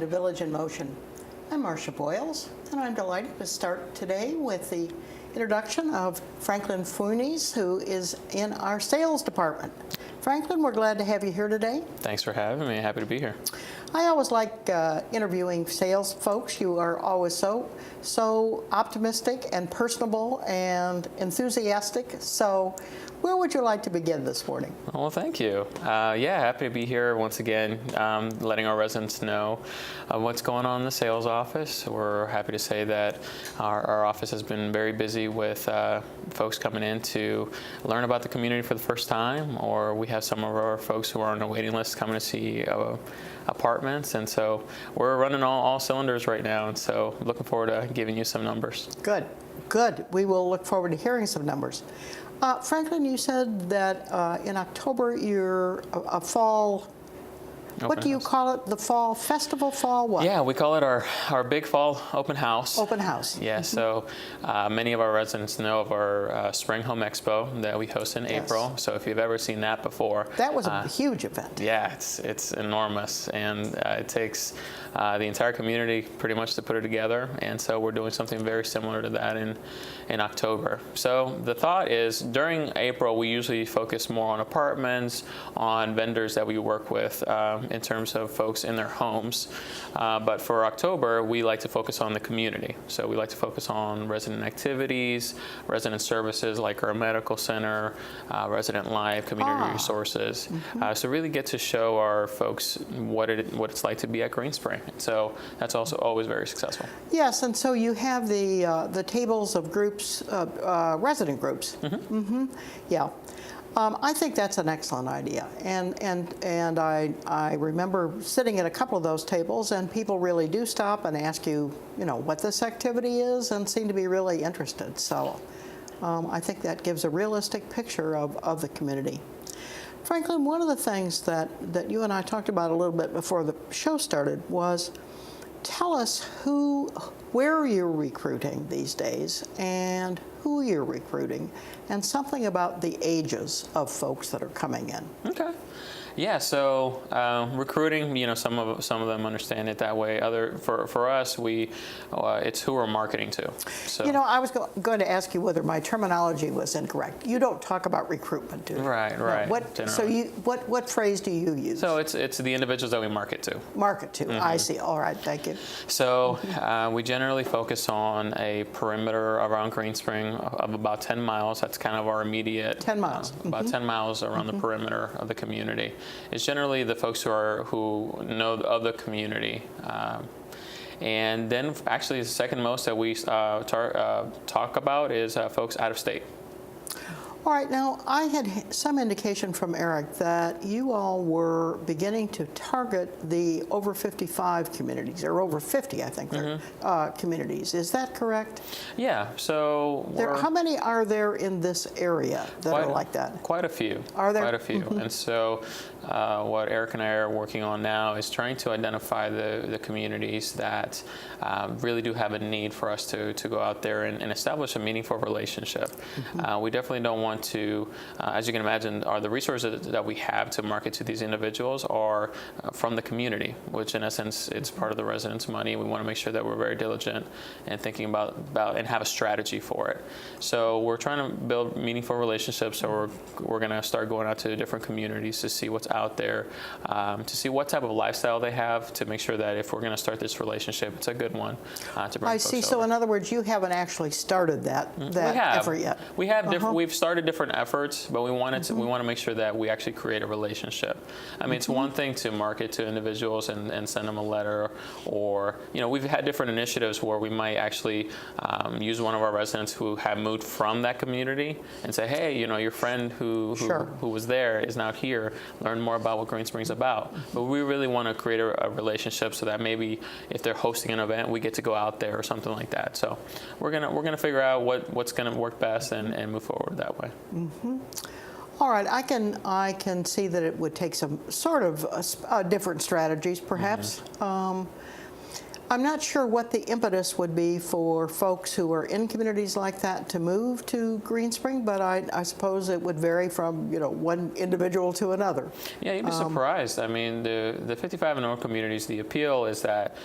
to Village in Motion. I'm Marcia Boyles, and I'm delighted to start today with the introduction of Franklin Funes, who is in our sales department. Franklin, we're glad to have you here today. Thanks for having me. Happy to be here. I always like interviewing sales folks. You are always so optimistic and personable and enthusiastic. So where would you like to begin this morning? Well, thank you. Yeah, happy to be here once again, letting our residents know what's going on in the sales office. We're happy to say that our office has been very busy with folks coming in to learn about the community for the first time, or we have some of our folks who are on the waiting list coming to see apartments, and so we're running all cylinders right now, and so looking forward to giving you some numbers. Good. We will look forward to hearing some numbers. Franklin, you said that in October you're a fall, what do you call it? The fall festival, fall what? Yeah, we call it our big fall open house. Open house. Yeah, so many of our residents know of our Spring Home Expo that we host in April. So if you've ever seen that before. That was a huge event. Yeah, it's enormous, and it takes the entire community pretty much to put it together, and so we're doing something very similar to that in October. So the thought is during April we usually focus more on apartments, on vendors that we work with in terms of folks in their homes, but for October we like to focus on the community. So we like to focus on resident activities, resident services like our medical center, resident life, community resources. So really get to show our folks what it's like to be at Green Spring. So that's also always very successful. Yes, and so you have the tables of groups, resident groups. Yeah, I think that's an excellent idea, and I remember sitting at a couple of those tables, and people really do stop and ask you, what this activity is, and seem to be really interested. So I think that gives a realistic picture of the community. Franklin, one of the things that you and I talked about a little bit before the show started was, tell us where you're recruiting these days and who you're recruiting, and something about the ages of folks that are coming in. Okay. Yeah, so recruiting, some of them understand it that way. For us, it's who we're marketing to. So. I was going to ask you whether my terminology was incorrect. You don't talk about recruitment, do you? Right. What phrase do you use? So it's the individuals that we market to. Market to. I see. All right. Thank you. So we generally focus on a perimeter around Green Spring of about 10 miles. That's kind of our immediate. 10 miles. About 10 miles around the perimeter of the community. It's generally the folks who know of the community. And then actually the second most that we talk about is folks out of state. All right, now I had some indication from Eric that you all were beginning to target the over 55 communities, or over 50, I think, communities. Is that correct? Yeah, so how many are there in this area that are like that? Quite a few. Are there? Quite a few. And so what Eric and I are working on now is trying to identify the communities that really do have a need for us to go out there and establish a meaningful relationship. We definitely don't want to, as you can imagine, the resources that we have to market to these individuals are from the community, which in essence, it's part of the residents' money. We want to make sure that we're very diligent and thinking about and have a strategy for it. So we're trying to build meaningful relationships, so we're going to start going out to different communities to see what's out there, to see what type of lifestyle they have, to make sure that if we're going to start this relationship, it's a good one to bring folks over. So in other words, you haven't actually started that effort yet. We have. We've started different efforts, but we want to make sure that we actually create a relationship. I mean, it's one thing to market to individuals and send them a letter, or we've had different initiatives where we might actually use one of our residents who have moved from that community and say, hey, your friend who was there is now here. Learn more about what Green Spring's about. But we really want to create a relationship so that maybe if they're hosting an event, we get to go out there or something like that. So we're gonna figure out what's gonna work best and move forward that way. All right, I can see that it would take some sort of different strategies, perhaps. I'm not sure what the impetus would be for folks who are in communities like that to move to Green Spring, but I suppose it would vary from, one individual to another. Yeah, you'd be surprised. I mean, the 55 and older communities, the appeal is that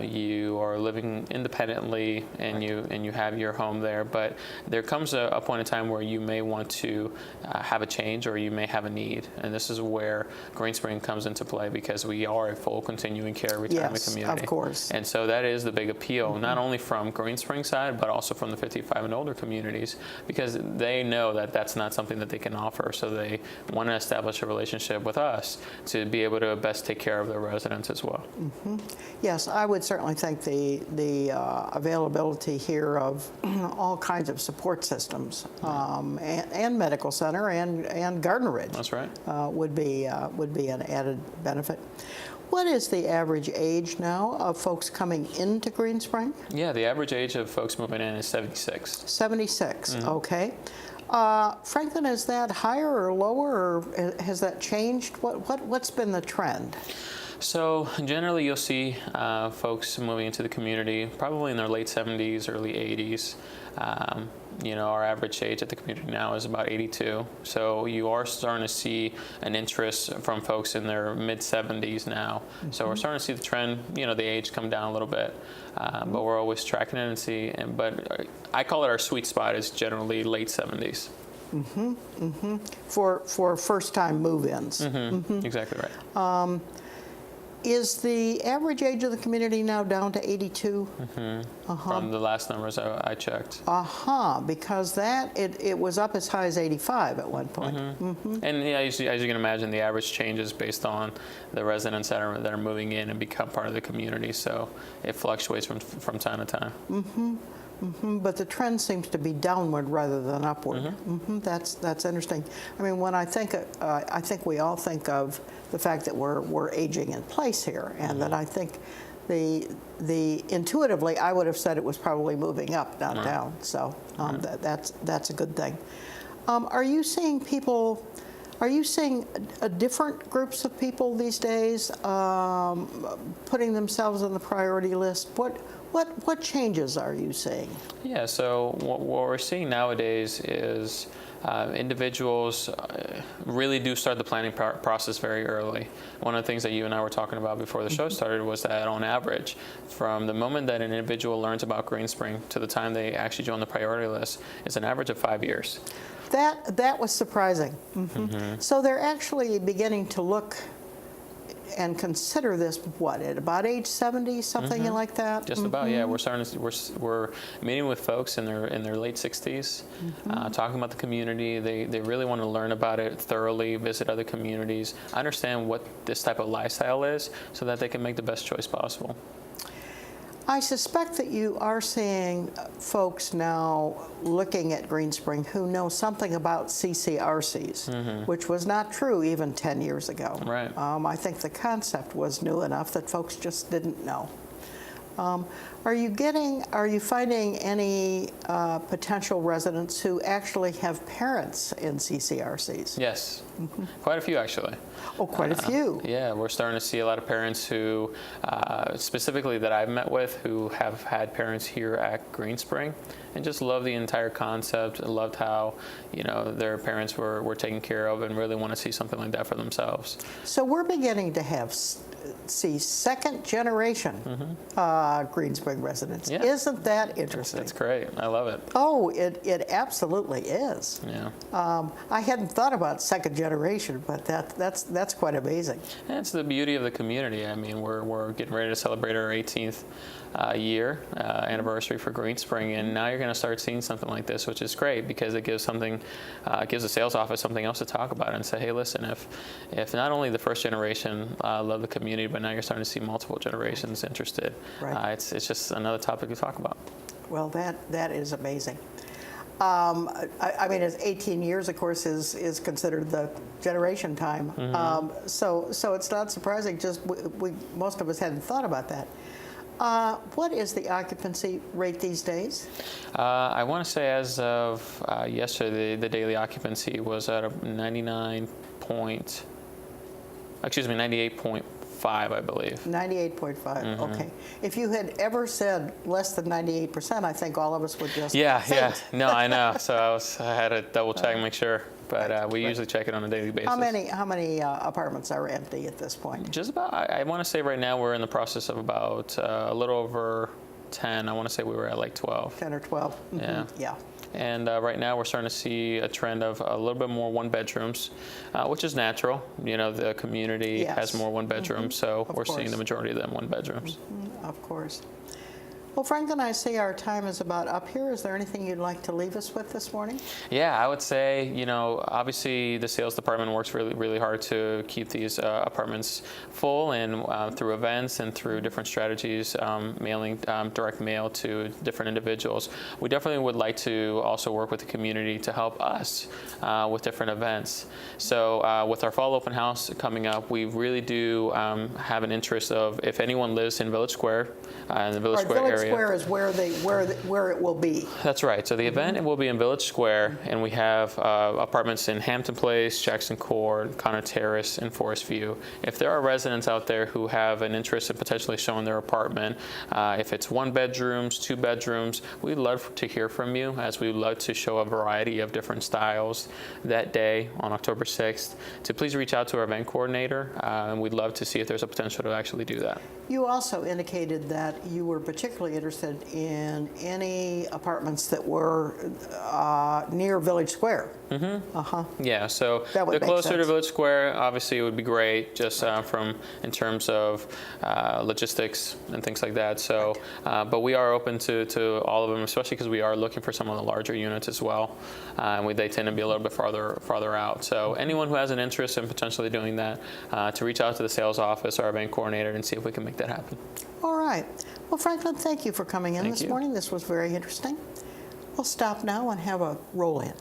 you are living independently and you have your home there, but there comes a point in time where you may want to have a change or you may have a need, and this is where Green Spring comes into play because we are a full continuing care retirement community. Yes, of course. And so that is the big appeal, not only from Green Spring side, but also from the 55 and older communities, because they know that that's not something that they can offer. So they want to establish a relationship with us to be able to best take care of their residents as well. Yes, I would certainly think the availability here of all kinds of support systems and medical center and Gardner Ridge. That's right. Would be an added benefit. What is the average age now of folks coming into Green Spring? Yeah, the average age of folks moving in is 76. 76, okay. Franklin, is that higher or lower, or has that changed? What's been the trend? So generally you'll see folks moving into the community probably in their late 70s, early 80s. Our average age at the community now is about 82. So you are starting to see an interest from folks in their mid-70s now. So we're starting to see the trend, the age come down a little bit. But we're always tracking it but I call it our sweet spot is generally late 70s. For first-time move-ins. Exactly right. Is the average age of the community now down to 82? From the last numbers I checked. Because it was up as high as 85 at one point. And yeah, as you can imagine, the average changes based on the residents that are moving in and become part of the community. So it fluctuates from time to time. But the trend seems to be downward rather than upward. That's interesting. I mean, when I think we all think of the fact that we're aging in place here, and that I think the intuitively I would have said it was probably moving up, not down. So that's a good thing. Are you seeing people? Are you seeing different groups of people these days putting themselves on the priority list? What changes are you seeing? Yeah, so what we're seeing nowadays is individuals really do start the planning process very early. One of the things that you and I were talking about before the show started was that on average, from the moment that an individual learns about Green Spring to the time they actually join the priority list is an average of 5 years. That was surprising. So they're actually beginning to look and consider this, at about age 70, something like that? Just about, yeah. We're meeting with folks in their late 60s, talking about the community. They really want to learn about it thoroughly, visit other communities, understand what this type of lifestyle is so that they can make the best choice possible. I suspect that you are seeing folks now looking at Green Spring who know something about CCRCs, which was not true even 10 years ago. Right. I think the concept was new enough that folks just didn't know. Are you finding any potential residents who actually have parents in CCRCs? Yes, quite a few actually. Oh, quite a few. Yeah, we're starting to see a lot of parents who, specifically that I've met with, who have had parents here at Green Spring and just love the entire concept, loved how, their parents were taken care of and really want to see something like that for themselves. So we're beginning to see second generation Green Spring residents. Yeah. Isn't that interesting? That's great. I love it. Oh, it absolutely is. Yeah. I hadn't thought about second generation, but that's quite amazing. And it's the beauty of the community. I mean, we're getting ready to celebrate our 18th year anniversary for Green Spring, and now you're going to start seeing something like this, which is great because it gives the sales office something else to talk about and say, hey, listen, if not only the first generation love the community, but now you're starting to see multiple generations interested. Right. It's just another topic to talk about. Well, that is amazing. I mean, as 18 years, of course, is considered the generation time. So it's not surprising. Just most of us hadn't thought about that. What is the occupancy rate these days? I want to say as of yesterday, the daily occupancy was at a 98.4%. I believe. 98.5, okay. If you had ever said less than 98%, I think all of us would just Yeah. faint. No, I know. So I had to double check and make sure. But we usually check it on a daily basis. How many apartments are empty at this point? Just about, I want to say right now we're in the process of about a little over 10. I want to say we were at like 12. 10 or 12. Yeah. Yeah. And right now we're starting to see a trend of a little bit more one bedrooms, which is natural. You know, the community has more one bedrooms, so we're seeing the majority of them one bedrooms. Of course. Well, Franklin, I see our time is about up here. Is there anything you'd like to leave us with this morning? Yeah, I would say, you know, obviously the sales department works really, really hard to keep these apartments full, and through events and through different strategies, mailing direct mail to different individuals. We definitely would like to also work with the community to help us with different events. So with our fall open house coming up, we really do have an interest of, if anyone lives in Village Square, in the Village Square area. Square is where it will be. That's right. So the event will be in Village Square, and we have apartments in Hampton Place, Jackson Court, Connor Terrace, and Forest View. If there are residents out there who have an interest in potentially showing their apartment, if it's 1 bedrooms, 2 bedrooms, we'd love to hear from you, as we'd love to show a variety of different styles that day on October 6th. So please reach out to our event coordinator, and we'd love to see if there's a potential to actually do that. You also indicated that you were particularly interested in any apartments that were near Village Square. Yeah, so the closer to Village Square, obviously it would be great, just in terms of logistics and things like that. So, but we are open to all of them, especially because we are looking for some of the larger units as well, and they tend to be a little bit farther out. So anyone who has an interest in potentially doing that, to reach out to the sales office or our event coordinator and see if we can make that happen. All right. Well, Franklin, thank you for coming in this morning. This was very interesting. We'll stop now and have a roll-in.